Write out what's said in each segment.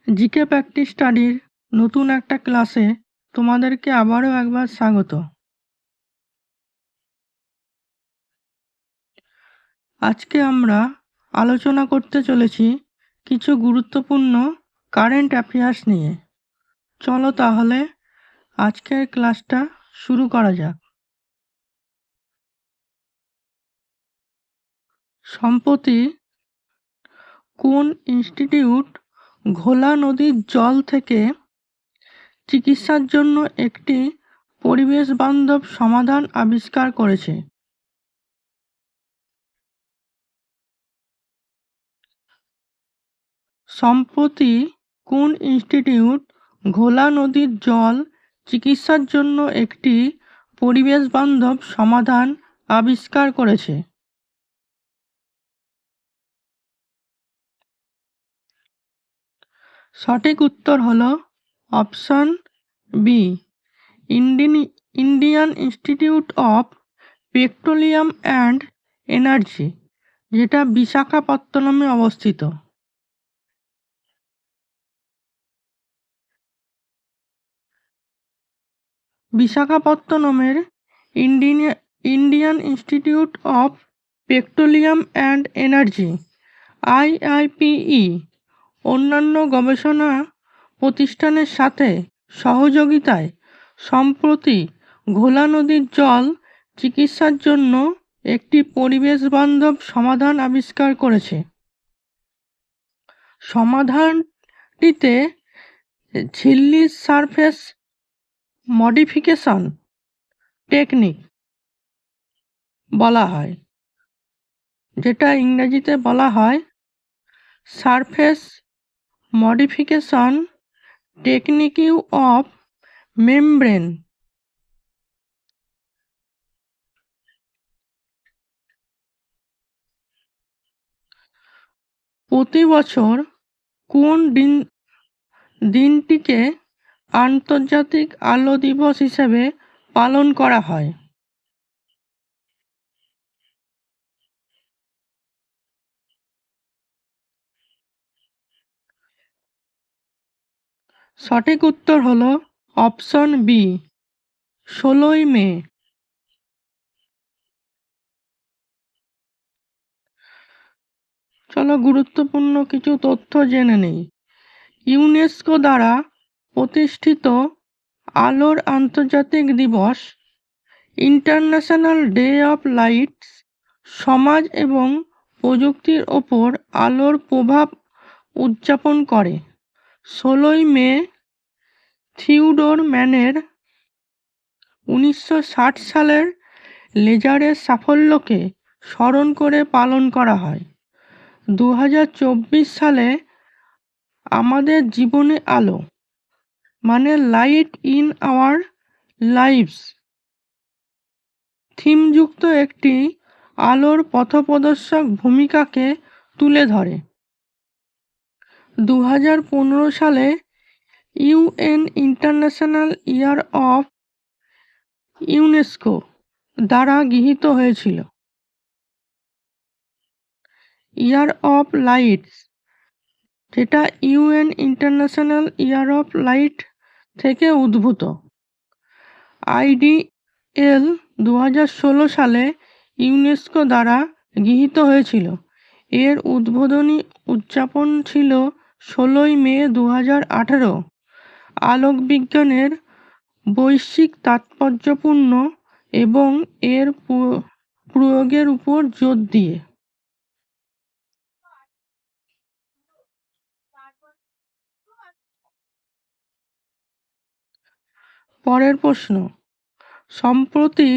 GK practice স্টাডির নতুন একটা ক্লাসে তোমাদেরকে আবারও একবার স্বাগত। আজকে আমরা আলোচনা করতে চলেছি কিছু গুরুত্বপূর্ণ কারেন্ট অ্যাফেয়ার্স নিয়ে। চলো তাহলে আজকের ক্লাসটা শুরু করা যাক। সম্প্রতি কোন ইনস্টিটিউট ঘোলা নদীর জল থেকে চিকিৎসার জন্য একটি পরিবেশ বান্ধব সমাধান আবিষ্কার করেছে? সম্প্রতি কোন ইনস্টিটিউট ঘোলা নদীর জল চিকিৎসার জন্য একটি পরিবেশ বান্ধব সমাধান আবিষ্কার করেছে? সঠিক উত্তর হলো option B, Indian Institute of Petroleum and Energy, যেটা বিশাখাপত্তনমে অবস্থিত। বিশাখাপত্তনমের Indian Institute of Petroleum and Energy IIPE অন্যান্য গবেষণা প্রতিষ্ঠানের সাথে সহযোগিতায় সম্প্রতি ঘোলা নদীর জল চিকিৎসার জন্য একটি পরিবেশ বান্ধব সমাধান আবিষ্কার করেছে। সমাধানটিতে ঝিল্লি সারফেস মডিফিকেশন টেকনিক বলা হয়, যেটা ইংরেজিতে বলা হয় surface modification technique of membrane. প্রতি বছর কোন দিনটিকে আন্তর্জাতিক আলো দিবস হিসেবে পালন করা হয়? সঠিক উত্তর হলো অপশন বি, 16ই মে। চলো গুরুত্বপূর্ণ কিছু তথ্য জেনে নেই। ইউনেস্কো দ্বারা প্রতিষ্ঠিত আলোর আন্তর্জাতিক দিবস ইন্টারন্যাশনাল ডে অফ লাইটস সমাজ এবং প্রযুক্তির ওপর আলোর প্রভাব উদযাপন করে। 16ই মে থিওডোর ম্যানের 1960 সালের লেজারের সাফল্যকে স্মরণ করে পালন করা হয়। 2024 সালে আমাদের জীবনে আলো মানে লাইট ইন আওয়ার লাইভস থিমযুক্ত একটি আলোর পথপ্রদর্শক ভূমিকাকে তুলে ধরে। 2015 সালে UN international year of UNESCO দ্বারা গৃহীত হয়েছিল। ইয়ার অফ লাইটস, যেটা UN international year of light থেকে উদ্ভূত। আইডিএল 2016 সালে ইউনেস্কো দ্বারা গৃহীত হয়েছিল। এর উদ্বোধনী উদযাপন ছিল 16ই মে 2018। আলোকবিজ্ঞানের বৈশ্বিক তাৎপর্যপূর্ণ এবং এর প্রয়োগের উপর জোর দিয়ে। পরের প্রশ্ন, সম্প্রতি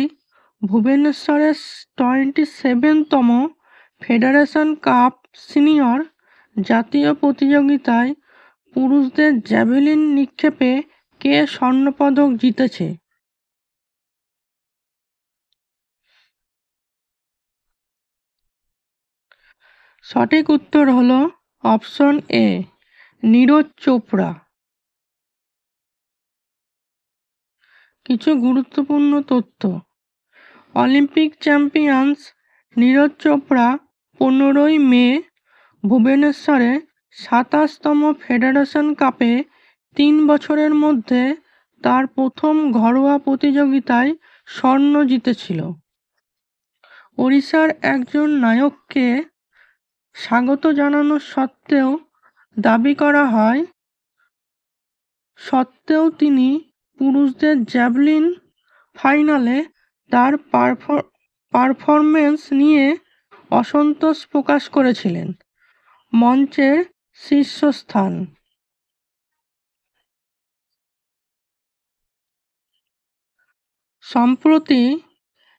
ভুবনেশ্বরের 27তম ফেডারেশন কাপ সিনিয়র জাতীয় প্রতিযোগিতায় পুরুষদের জ্যাভেলিন নিক্ষেপে কে স্বর্ণপদক জিতেছে? সঠিক উত্তর হলো অপশন এ, নীরজ চোপড়া। কিছু গুরুত্বপূর্ণ তথ্য। অলিম্পিক চ্যাম্পিয়ন্স নীরজ চোপড়া 15ই মে ভুবনেশ্বরে ২৭তম ফেডারেশন কাপে ৩ বছরের মধ্যে তার প্রথম ঘরোয়া প্রতিযোগিতায় স্বর্ণ জিতেছিল। ওড়িশার একজন নায়ককে স্বাগত জানানো দাবি করা হয় সত্ত্বেও তিনি পুরুষদের জ্যাভলিন ফাইনালে তার পারফরম্যান্স নিয়ে অসন্তোষ প্রকাশ করেছিলেন। মঞ্চের শীর্ষস্থান। সম্প্রতি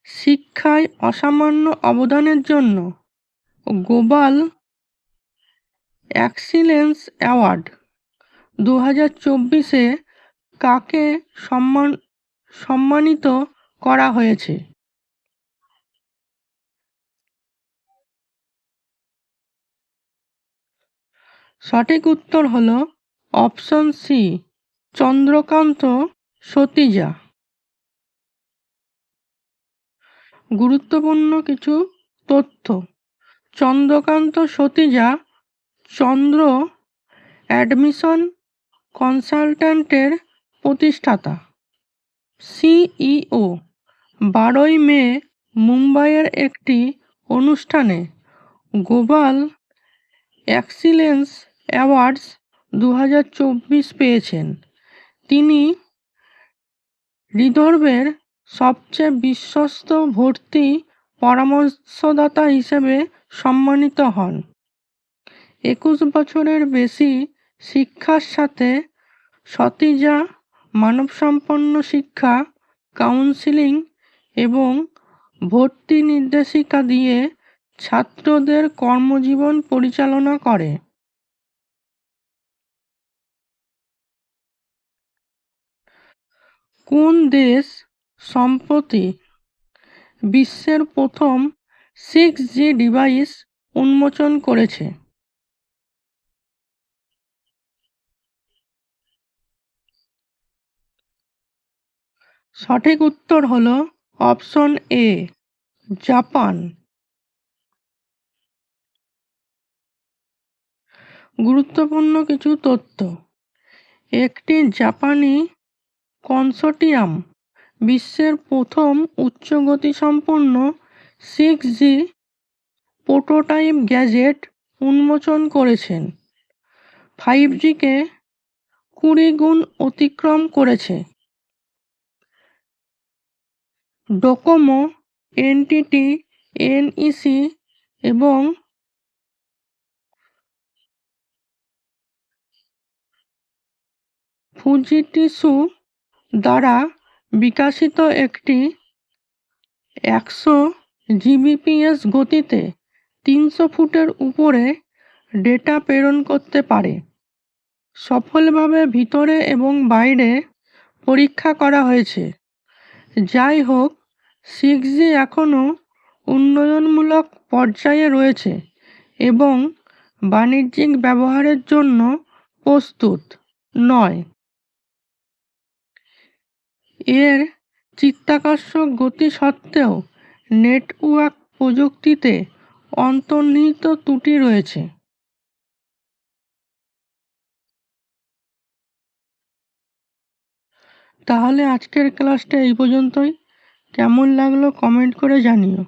শিক্ষায় অসামান্য অবদানের জন্য গ্লোবাল এক্সিলেন্স অ্যাওয়ার্ড 2024-এ কাকে সম্মানিত করা হয়েছে? সঠিক উত্তর হলো অপশন সি, চন্দ্রকান্ত সতীজা। গুরুত্বপূর্ণ কিছু তথ্য। চন্দ্রকান্ত সতীজা চন্দ্র অ্যাডমিশন কনসালট্যান্টের প্রতিষ্ঠাতা। সিইও। 12ই মে মুম্বাইয়ের একটি অনুষ্ঠানে গ্লোবাল এক্সিলেন্স অ্যাওয়ার্ডস 2024 পেয়েছেন। তিনি বিদর্ভের সবচেয়ে বিশ্বস্ত ভর্তি পরামর্শদাতা হিসেবে সম্মানিত হন। 21 বছরের বেশি শিক্ষার সাথে সতীজা মানবসম্পন্ন শিক্ষা, কাউন্সেলিং এবং ভর্তি নির্দেশিকা দিয়ে ছাত্রদের কর্মজীবন পরিচালনা করে। কোন দেশ সম্প্রতি বিশ্বের প্রথম 6G ডিভাইস উন্মোচন করেছে? সঠিক উত্তর হলো অপশন এ, জাপান। গুরুত্বপূর্ণ কিছু তথ্য। একটি জাপানি কনসোর্টিয়াম বিশ্বের প্রথম উচ্চগতিসম্পন্ন 6G প্রোটোটাইপ গ্যাজেট উন্মোচন করেছেন। 5G-কে 20 গুণ অতিক্রম করেছে। ডোকোমো, এনটিটি, এনইসি এবং ফুজিটিসু দ্বারা বিকশিত একটি 100 Gbps গতিতে 300 ফুটের উপরে ডেটা প্রেরণ করতে পারে। সফলভাবে ভিতরে এবং বাইরে পরীক্ষা করা হয়েছে। যাই হোক, 6G এখনও উন্নয়নমূলক পর্যায়ে রয়েছে এবং বাণিজ্যিক ব্যবহারের জন্য প্রস্তুত নয়। এর চিত্তাকর্ষক গতি সত্ত্বেও নেটওয়ার্ক প্রযুক্তিতে অন্তর্নিহিত ত্রুটি রয়েছে। তাহলে আজকের ক্লাসটা এই পর্যন্তই। কেমন লাগলো কমেন্ট করে জানিও।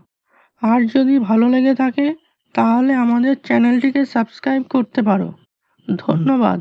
আর যদি ভালো লেগে থাকে তাহলে আমাদের চ্যানেলটিকে সাবস্ক্রাইব করতে পারো। ধন্যবাদ।